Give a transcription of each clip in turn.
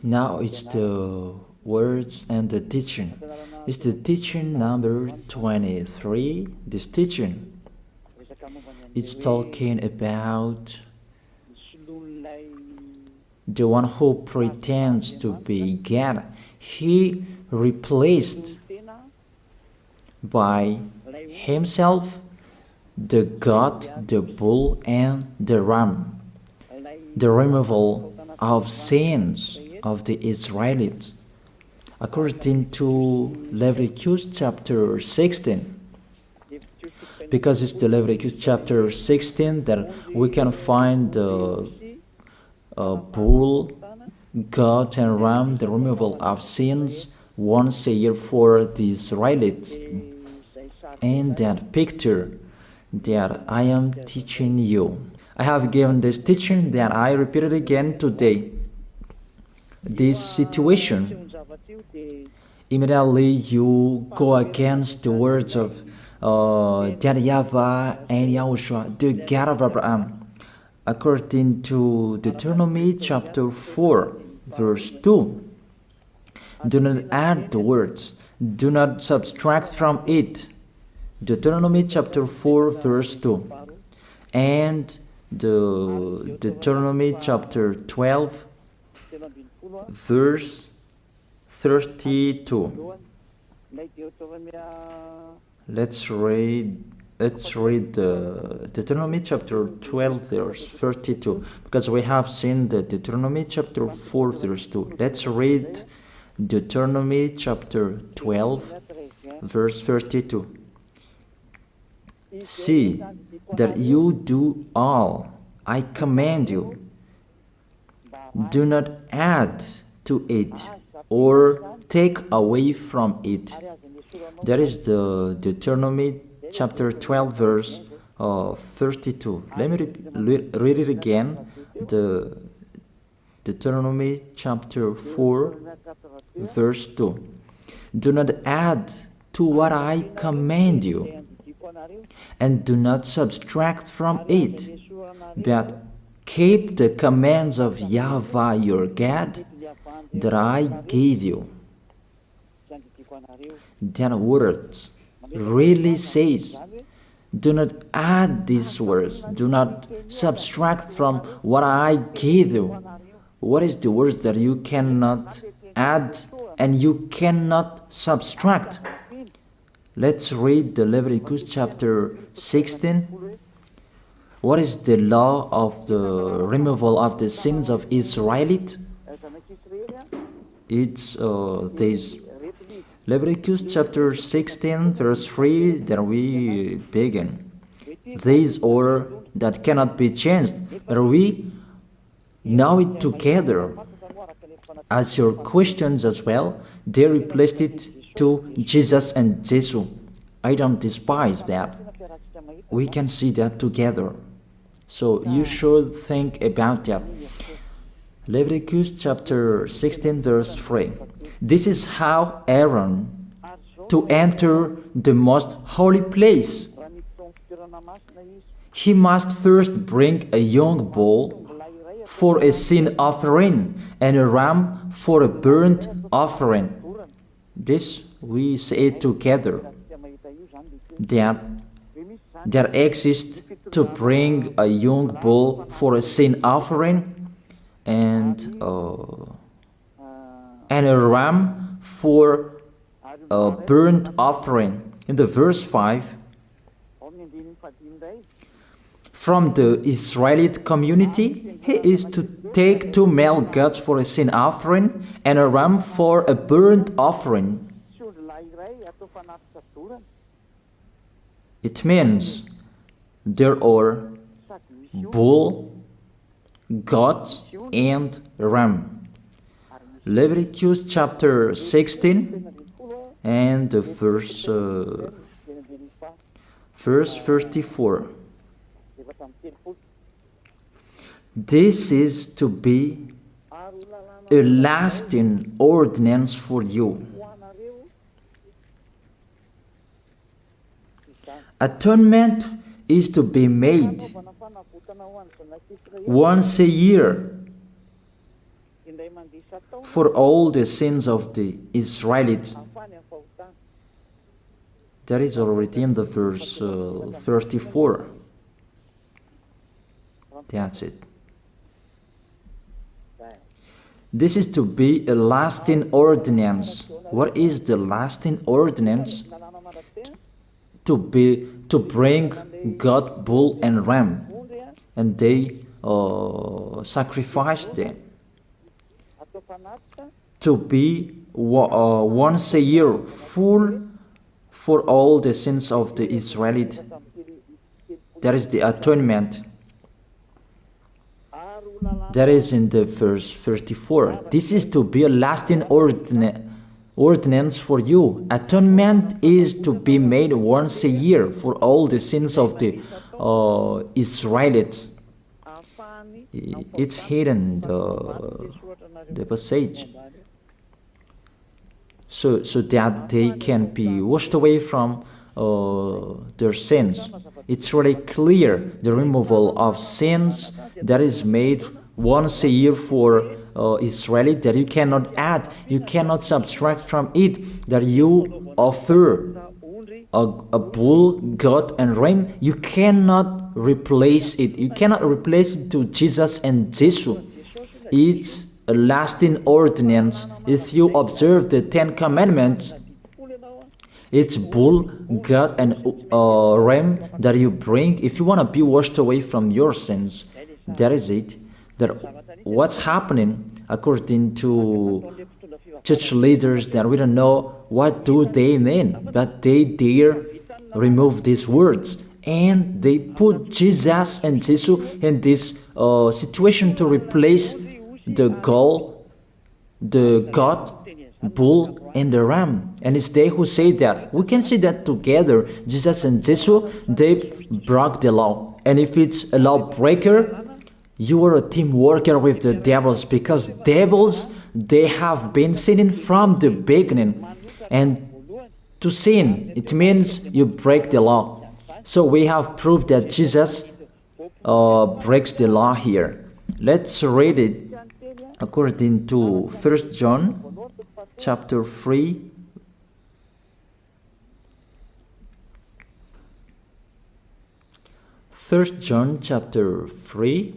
Now it's the words and the teaching. It's the teaching number 23. This teaching, it's talking about the one who pretends to be God. He replaced by himself the goat, the bull, and the ram. The removal of sins of the Israelites. According to Leviticus chapter 16, because it's the Leviticus chapter 16 that we can find the bull, goat, and ram, the removal of sins once a year for the Israelites. And that picture that I am teaching you, I have given this teaching that I repeated again today. This situation, immediately you go against the words of that YAHVAH and YAHOSHUAH, the God of Abraham. According to Deuteronomy chapter 4, verse 2, do not add the words, do not subtract from it. Deuteronomy chapter 4, verse 2. And the Deuteronomy chapter 12, verse 32. Let's read Deuteronomy chapter 12, verse 32, because we have seen the Deuteronomy chapter 4, verse 2. Let's read Deuteronomy chapter 12, verse 32. See that you do all I command you. Do not add to it or take away from it. That is the Deuteronomy chapter 12, verse 32. Let me read it again. The Deuteronomy chapter 4, verse 2. Do not add to what I command you, and do not subtract from it, but keep the commands of YAHVAH your God that I gave you. That word really says, do not add these words, do not subtract from what I gave you. What is the words that you cannot add and you cannot subtract? Let's read the Leviticus chapter 16. What is the law of the removal of the sins of Israelite? It's this. Leviticus chapter 16, verse 3, that we begin. This order that cannot be changed, but we know it together. As your questions as well, they replaced it to Jesus and Jesus. I don't despise that. We can see that together. So you should think about that. Leviticus chapter 16, verse 3. This is how Aaron to enter the most holy place. He must first bring a young bull for a sin offering and a ram for a burnt offering. This we say together, that there exists to bring a young bull for a sin offering and a ram for a burnt offering. In the verse 5, from the Israelite community, he is to take 2 male goats for a sin offering and a ram for a burnt offering. It means there are bull, goat, and ram. Leviticus chapter 16 and the verse 34. This is to be a lasting ordinance for you. Atonement is to be made once a year for all the sins of the Israelites. That is already in the verse 34. That's it. This is to be a lasting ordinance. What is the lasting ordinance? To bring God, bull and ram, and they sacrifice them. To be once a year full for all the sins of the Israelites. That is the atonement. That is in the verse 34. This is to be a lasting ordinance for you. Atonement is to be made once a year for all the sins of the Israelites. It's hidden, the passage. So that they can be washed away from their sins. It's really clear, the removal of sins that is made once a year for Israeli, that you cannot add, you cannot subtract from it, that you offer a bull, goat and ram, you cannot replace it. You cannot replace it to Jesus and Jesus. It's a lasting ordinance. If you observe the 10 Commandments, it's bull, goat and ram that you bring if you want to be washed away from your sins. That is it. That what's happening according to church leaders, that we don't know what do they mean, but they dare remove these words and they put Jesus and Jesus in this situation to replace the goat, bull and the ram. And it's they who say that. We can see that together, Jesus and Jesus, they broke the law. And if it's a lawbreaker, you are a team worker with the devils, because devils, they have been sinning from the beginning. And to sin, it means you break the law. So we have proved that Jesus breaks the law here. Let's read it according to 1 John chapter 3. First John chapter 3,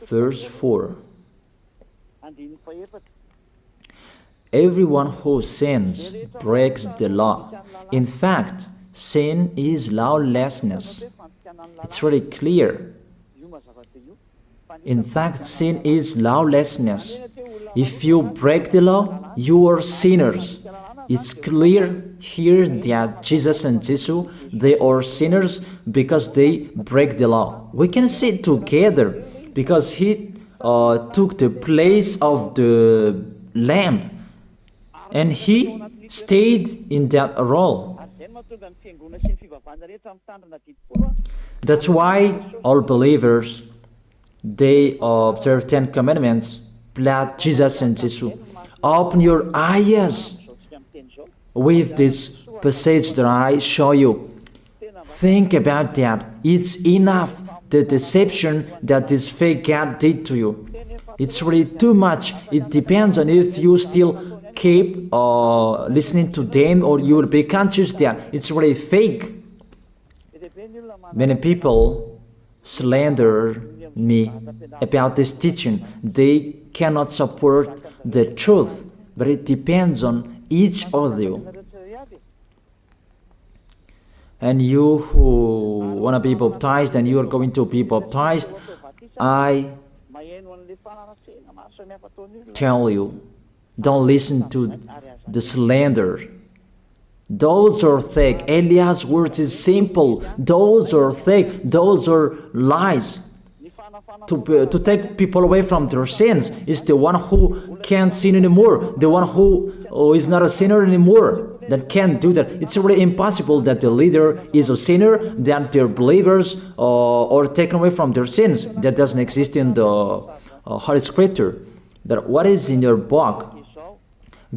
verse 4. Everyone who sins breaks the law. In fact, sin is lawlessness. It's really clear. In fact, sin is lawlessness. If you break the law, you are sinners. It's clear here that Jesus and Jesus, they are sinners because they break the law. We can see it together because he took the place of the lamb and he stayed in that role. That's why all believers, they observe 10 commandments, blood, Jesus and Jesus. Open your eyes with this passage that I show you. Think about that. It's enough, the deception that this fake God did to you. It's really too much. It depends on if you still keep listening to them, or you will be conscious that it's really fake. Many people slander me about this teaching. They cannot support the truth, but it depends on each of you. And you who want to be baptized and you are going to be baptized, I tell you, don't listen to the slander. Those are fake. Eliah's words is simple. Those are fake. Those are lies. To take people away from their sins is the one who can't sin anymore. The one who is not a sinner anymore, that can't do that. It's really impossible that the leader is a sinner, that their believers are taken away from their sins. That doesn't exist in the Holy Scripture. That what is in your book?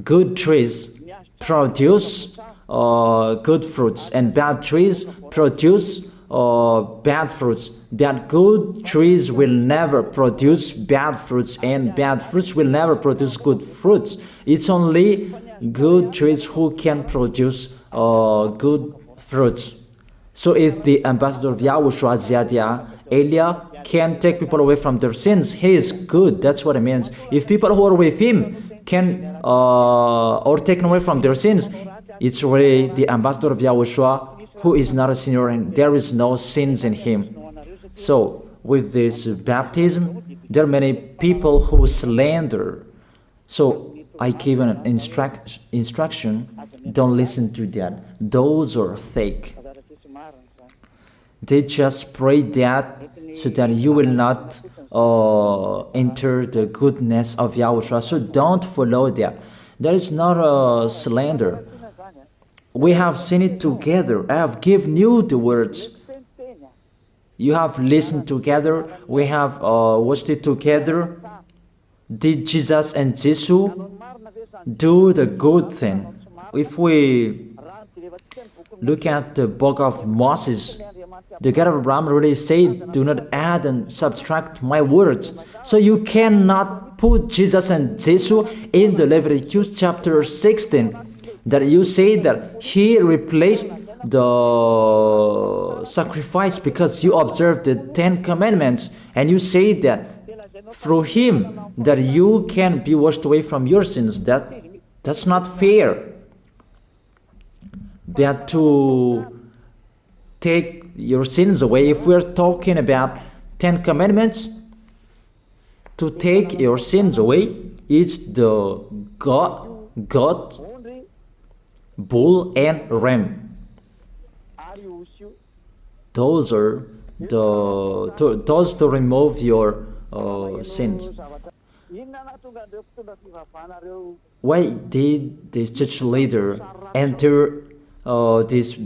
Good trees produce good fruits, and bad trees produce bad fruits. That good trees will never produce bad fruits, and bad fruits will never produce good fruits. It's only good trees who can produce good fruits. So if the ambassador of Yahushua, Ziyadiyah, Elia, can take people away from their sins, he is good. That's what it means. If people who are with him can or taken away from their sins, it's really the ambassador of Yahushua who is not a sinner, and there is no sins in him. So with this baptism, there are many people who slander. So I give an instruction, don't listen to that. Those are fake. They just pray that so that you will not enter the goodness of Yahushua. So don't follow that. That is not a slander. We have seen it together. I have given you the words. You have listened together. We have watched it together. Did Jesus and Jesus do the good thing? If we look at the book of Moses, the God of Abraham really said, do not add and subtract my words. So you cannot put Jesus and Jesus in the Leviticus chapter 16. That you say that he replaced the sacrifice because you observed the 10 commandments, and you say that through him that you can be washed away from your sins. That's not fair. But to take your sins away, if we're talking about 10 commandments, to take your sins away, it's the goat, bull, and ram. Those are those to remove your sins. Why did this church leader enter this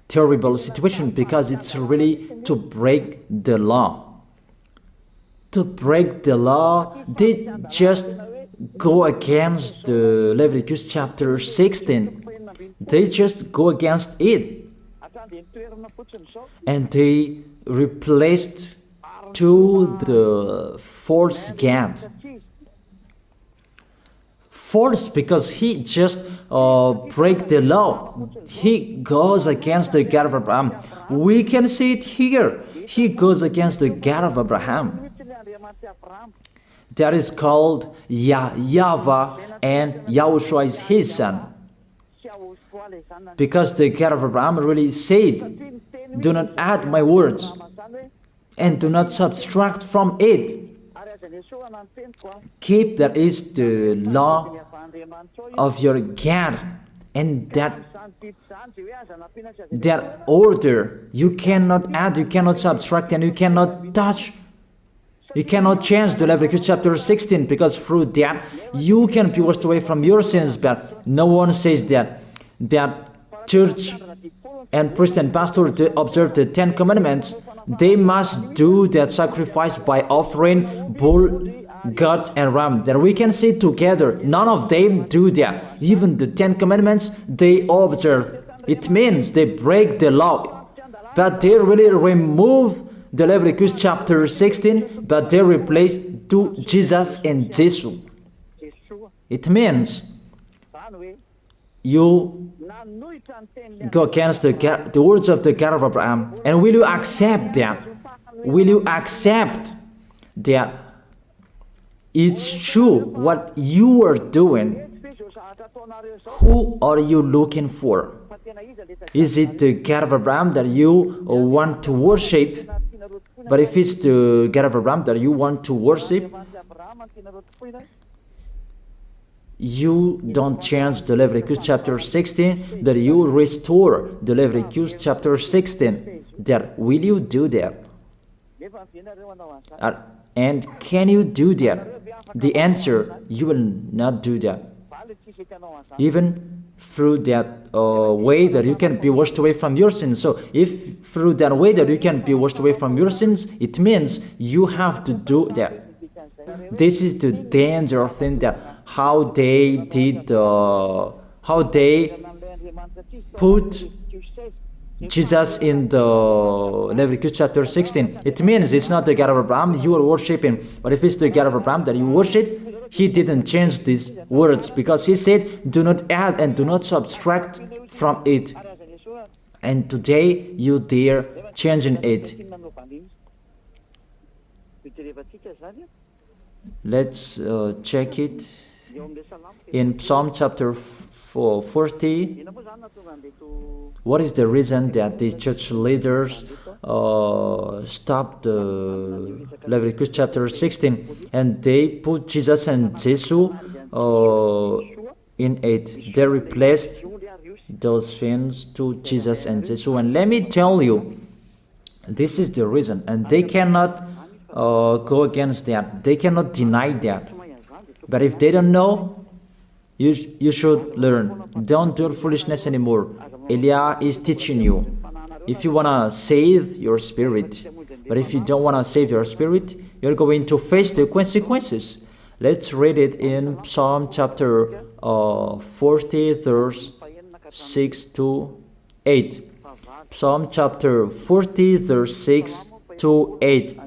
terrible situation? Because it's really to break the law. To break the law, they just go against the Leviticus chapter 16. They just go against it. And they replaced to the false God. False because he just break the law. He goes against the God of Abraham. We can see it here. He goes against the God of Abraham. That is called YAHVAH, and YAHOSHUAH is his son. Because the God of Abraham really said, do not add my words and do not subtract from it. Keep, that is the law of your God, and that order. You cannot add, you cannot subtract, and you cannot touch. You cannot change the Leviticus chapter 16, because through that you can be washed away from your sins. But no one says that church and priest and pastor to observe the 10 commandments, they must do that sacrifice by offering bull, goat, and ram. That we can see together. None of them do that. Even the 10 commandments they observe. It means they break the law, but they really remove the Leviticus chapter 16, but they replace to Jesus and Jesus. It means you go against the words of the God of Abraham. And will you accept that? Will you accept that it's true what you are doing? Who are you looking for? Is it the God of Abraham that you want to worship? But if it's the God of Abraham that you want to worship, you don't change the Leviticus chapter 16, that you restore the Leviticus chapter 16. That will you do that? And can you do that? The answer, you will not do that. Even through that way that you can be washed away from your sins. So if through that way that you can be washed away from your sins, it means you have to do that. This is the danger thing, that how they did, how they put Jesus in the Leviticus chapter 16, it means it's not the God of Abraham you are worshiping. But if it's the God of Abraham that you worship, he didn't change these words, because he said, do not add and do not subtract from it. And today you dare changing it. Let's check it in Psalm chapter 40. What is the reason that these church leaders stopped the Leviticus chapter 16 and they put Jesus and Jesus in it? They replaced those things to Jesus and Jesus. And let me tell you, this is the reason, and they cannot go against that. They cannot deny that. But if they don't know, you should learn. Don't do foolishness anymore. Elia is teaching you. If you want to save your spirit, but if you don't want to save your spirit, you're going to face the consequences. Let's read it in Psalm chapter 40, verse 6 to 8. Psalm chapter 40, verse 6 to 8.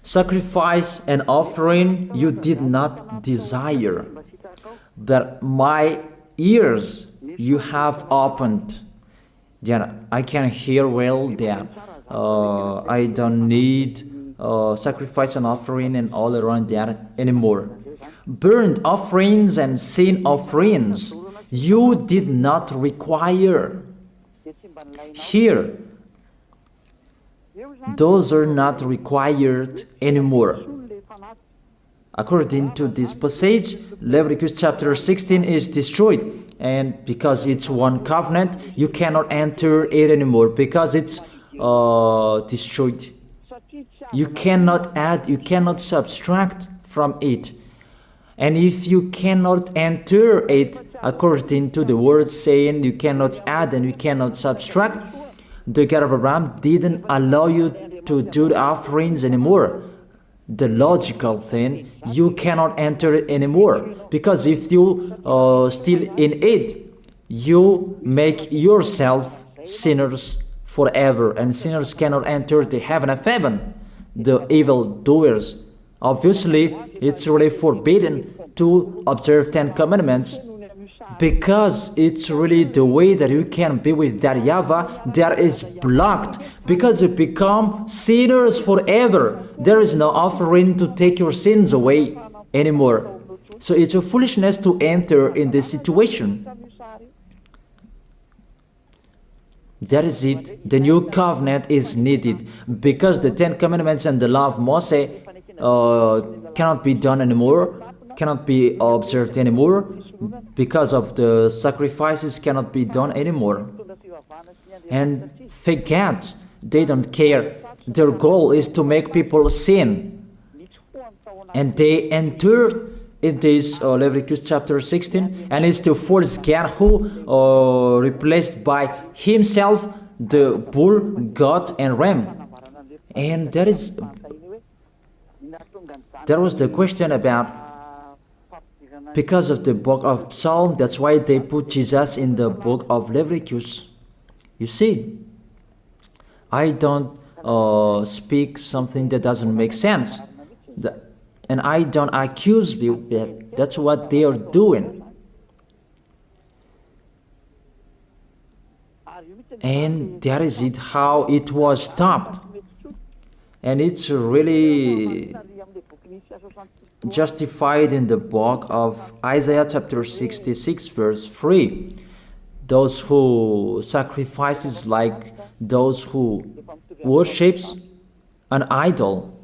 Sacrifice and offering you did not desire, but my ears you have opened. Then I can hear well that I don't need sacrifice and offering and all around that anymore. Burnt offerings and sin offerings you did not require. Here, those are not required anymore. According to this passage, Leviticus chapter 16 is destroyed, and because it's one covenant, you cannot enter it anymore because it's destroyed. You cannot add, you cannot subtract from it. And if you cannot enter it according to the word saying you cannot add and you cannot subtract, the God of Abraham didn't allow you to do the offerings anymore. The logical thing, you cannot enter it anymore, because if you still in it, you make yourself sinners forever, and sinners cannot enter the heaven of heaven, the evil doers. Obviously, it's really forbidden to observe 10 commandments, because it's really the way that you can be with that YAHVAH that is blocked, because you become sinners forever. There is no offering to take your sins away anymore. So it's a foolishness to enter in this situation. That is it. The new covenant is needed, because the 10 commandments and the law of Moses cannot be done anymore, cannot be observed anymore, because of the sacrifices cannot be done anymore. And fake gods, they don't care. Their goal is to make people sin. And they entered in this Leviticus chapter 16, and it's to force God who replaced by himself the bull, goat, and ram. And that was the question about, because of the book of Psalm, that's why they put Jesus in the book of Leviticus. You see, I don't speak something that doesn't make sense. And I don't accuse you that that's what they are doing. And that is it, how it was stopped. And it's really justified in the book of Isaiah chapter 66 verse 3. Those who sacrifices like those who worships an idol.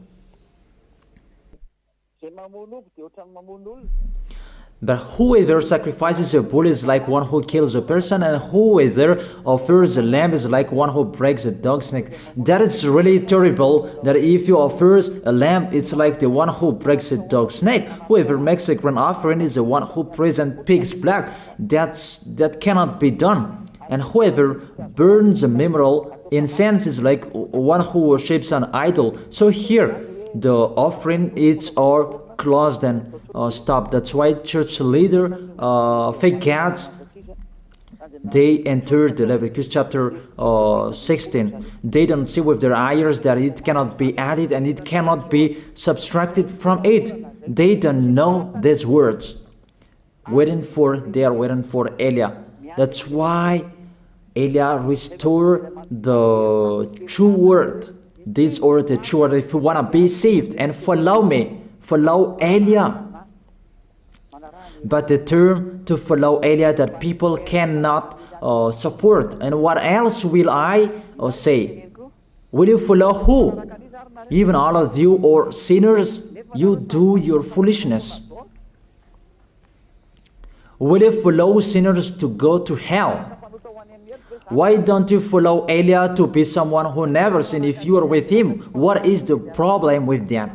But whoever sacrifices a bull is like one who kills a person, and whoever offers a lamb is like one who breaks a dog's neck. That is really terrible, that if you offer a lamb, it's like the one who breaks a dog's neck. Whoever makes a grain offering is the one who presents pig's blood. That cannot be done. And whoever burns a memorial incense is like one who worships an idol. So here, the offering is all closed and stopped. That's why church leader, fake gods, they entered the Leviticus chapter 16. They don't see with their eyes that it cannot be added and it cannot be subtracted from it. They don't know these words. They are waiting for Eliah. That's why Eliah restored the true word. This or the true word. If you want to be saved and follow me, follow Eliah. But the term to follow Eliah that people cannot support. And what else will I say? Will you follow who? Even all of you or sinners, you do your foolishness. Will you follow sinners to go to hell? Why don't you follow Eliah to be someone who never sinned if you are with him? What is the problem with them?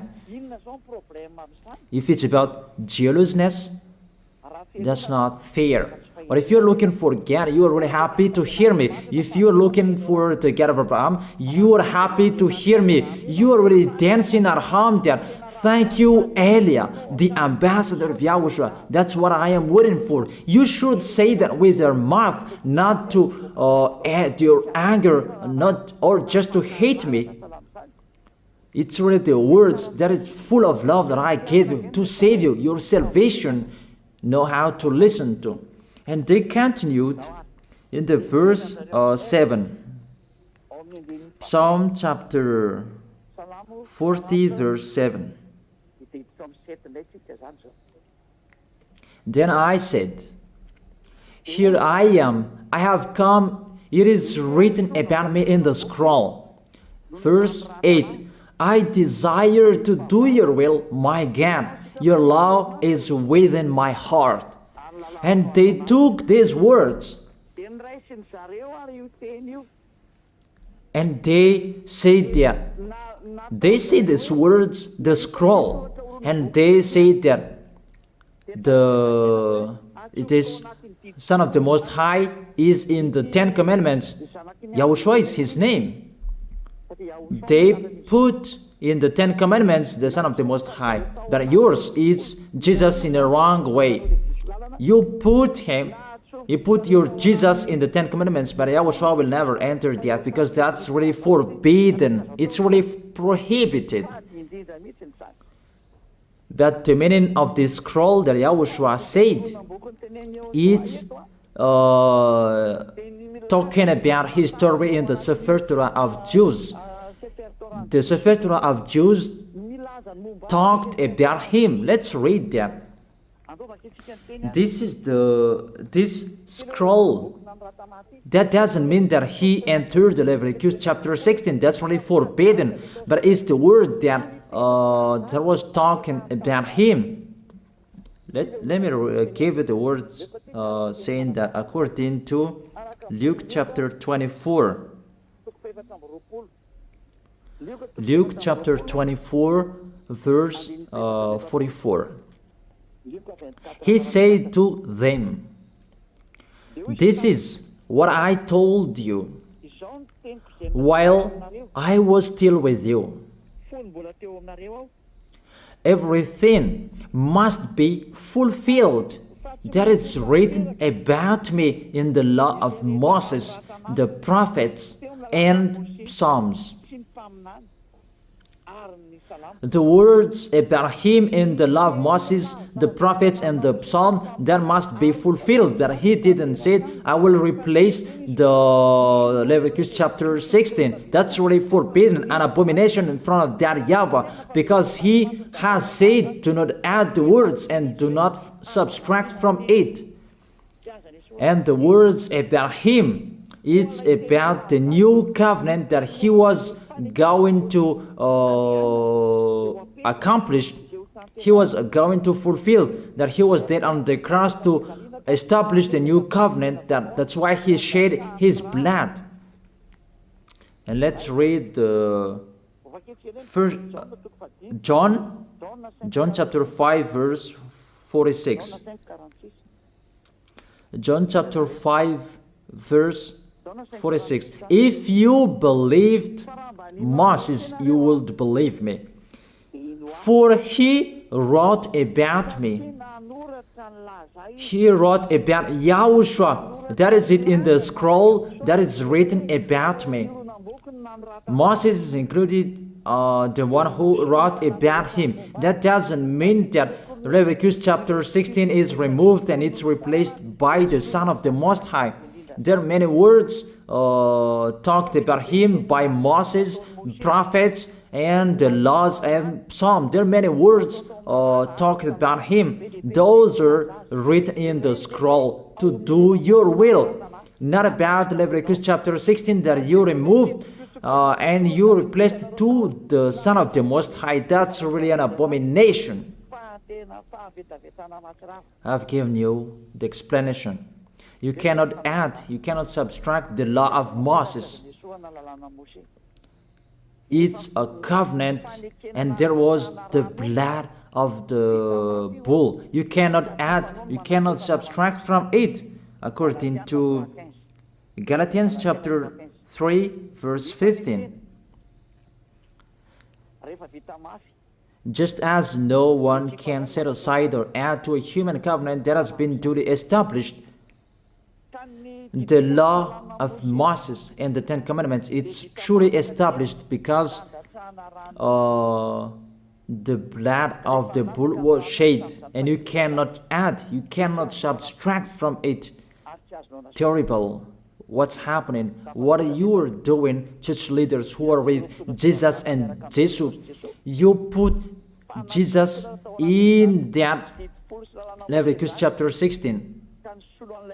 If it's about jealousness, that's not fair. But if you're looking for God, you are really happy to hear me. If you're looking for the God of Abraham, you are happy to hear me. You are really dancing at home there. Thank you, Eliah, the ambassador of Yahushua. That's what I am waiting for. You should say that with your mouth, not to add your anger, not or just to hate me. It's really the words that is full of love that I gave you to save you. Your salvation, know how to listen to. And they continued in the verse 7. Psalm chapter 40 verse 7. Then I said, here I am, I have come, it is written about me in the scroll. Verse 8. I desire to do your will, my God. Your law is within my heart. And they took these words and they said that they say these words, the scroll, and they say that it is Son of the Most High is in the 10 Commandments. Yahushua is his name. They put in the 10 Commandments the Son of the Most High, but yours is Jesus in the wrong way. You put your Jesus in the 10 Commandments, but Yahushua will never enter that because that's really forbidden. It's really prohibited. But the meaning of this scroll that Yahushua said, it's talking about his story in the Sefer Torah of Jews. The Sefer Torah of Jews talked about him. Let's read that. This scroll. That doesn't mean that he entered the Leviticus chapter 16. That's really forbidden. But it's the word that was talking about him. Let me give you the words saying that according to Luke chapter 24. Luke chapter 24 verse 44. He said to them, this is what I told you while I was still with you. Everything must be fulfilled that is written about me in the law of Moses, the prophets, and Psalms. The words about him in the law of Moses, the prophets, and the psalm, that must be fulfilled. But he didn't say, I will replace the Leviticus chapter 16. That's really forbidden, an abomination in front of that YAHVAH, because he has said, do not add the words and do not subtract from it. And the words about him, it's about the new covenant that he was going to accomplish. He was going to fulfill, that he was dead on the cross to establish the new covenant. That's why he shed his blood. And let's read first John chapter 5 verse 46. John chapter 5 verse 46. If you believed Moses, you would believe me. For he wrote about me. He wrote about Yahushua. That is it in the scroll that is written about me. Moses is included, the one who wrote about him. That doesn't mean that Leviticus chapter 16 is removed and it's replaced by the Son of the Most High. There are many words talked about him by Moses, prophets, and the laws and Psalm. There are many words talked about him. Those are written in the scroll to do your will. Not about Leviticus chapter 16 that you removed and you replaced to the Son of the Most High. That's really an abomination. I've given you the explanation. You cannot add, you cannot subtract the law of Moses. It's a covenant, and there was the blood of the bull. You cannot add, you cannot subtract from it, according to Galatians chapter 3, verse 15. Just as no one can set aside or add to a human covenant that has been duly established, the law of Moses and the Ten Commandments, it's truly established because the blood of the bull was shed, and you cannot add, you cannot subtract from it. Terrible. What's happening? What are you doing, church leaders who are with Jesus and Jesus? You put Jesus in that Leviticus chapter 16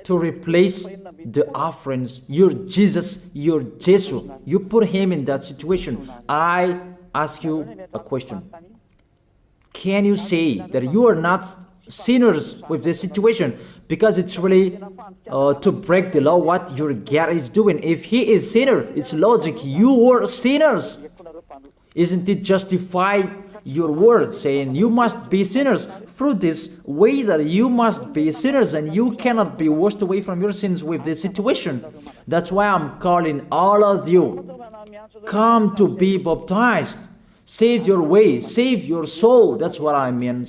to replace the offerings. You're Jesus, you're Jesus. You put him in that situation. I ask you a question. Can you say that you are not sinners with this situation? Because it's really to break the law what your God is doing. If he is sinner, it's logic. You are sinners. Isn't it justify your word saying you must be sinners through this way that you must be sinners and you cannot be washed away from your sins with this situation? That's why I'm calling all of you, come to be baptized. Save your way, save your soul. That's what I mean.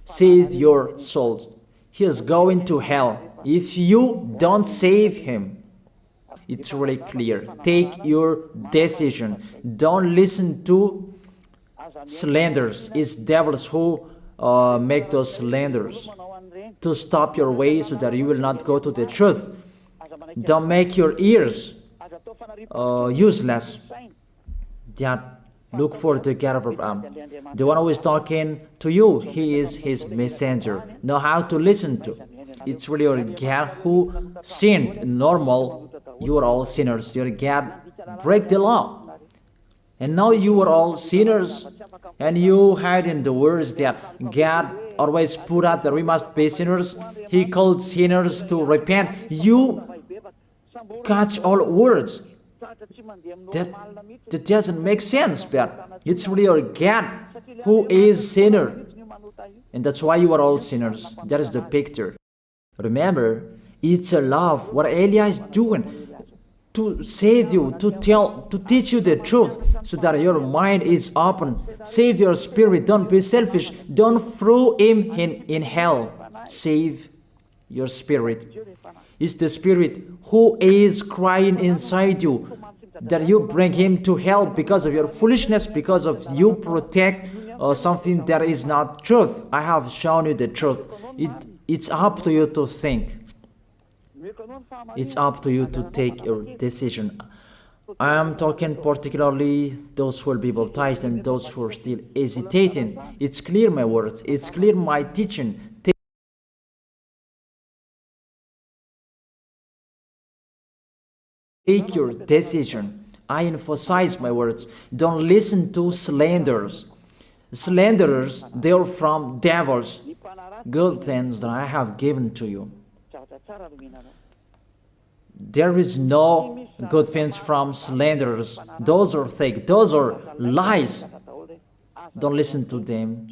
Save your souls. He is going to hell if you don't save him. It's really clear. Take your decision. Don't listen to slanders. It's devils who make those slanders to stop your way so that you will not go to the truth. Don't make your ears useless. Look for the God of Abraham. The one who is talking to you, he is his messenger. Know how to listen to. It's really your God who sinned. Normal, you are all sinners. Your God break the law. And now you are all sinners. And you hide in the words that God always put out that we must be sinners. He called sinners to repent. You catch all words. That doesn't make sense, but it's really your God who is sinner. And that's why you are all sinners. That is the picture. Remember, it's a love. What Elia is doing to save you, to teach you the truth so that your mind is open. Save your spirit. Don't be selfish. Don't throw him in hell. Save your spirit. It's the spirit who is crying inside you that you bring him to hell because of your foolishness, because of you protect something that is not truth. I have shown you the truth. It's up to you to think. It's up to you to take your decision. I am talking particularly those who will be baptized and those who are still hesitating. It's clear my words. It's clear my teaching. Take your decision. I emphasize my words. Don't listen to slanderers. Slanderers, they are from devils. Good things that I have given to you. There is no good things from slanderers. Those are fake. Those are lies. Don't listen to them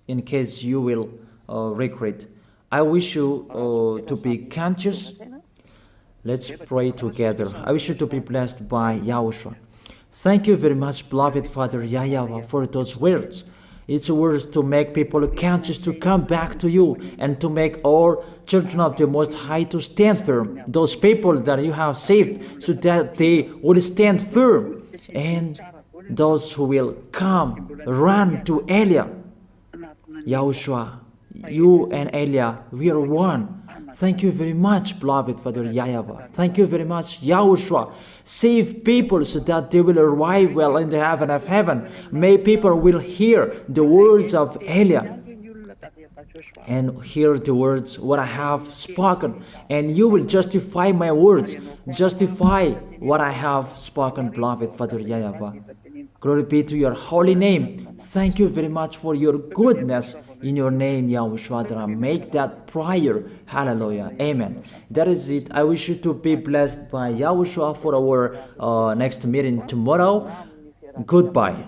in case you will regret. I wish you to be conscious. Let's pray together. I wish you to be blessed by YAHOSHUAH. Thank you very much, beloved Father YAHVAH, for those words. It's words to make people conscious to come back to you, and to make all children of the Most High to stand firm. Those people that you have saved, so that they will stand firm. And those who will come, run to Elia. Yahushua, you and Elia, we are one. Thank you very much, beloved Father YAHVAH. Thank you very much, Yahushua. Save people so that they will arrive well in the heaven of heaven. May people will hear the words of Elia and hear the words what I have spoken, and you will justify my words, justify what I have spoken, beloved Father YAHVAH. Glory be to your holy name. Thank you very much for your goodness. In your name, Yahushua, that I make that prayer. Hallelujah. Amen. That is it. I wish you to be blessed by Yahushua for our next meeting tomorrow. Goodbye.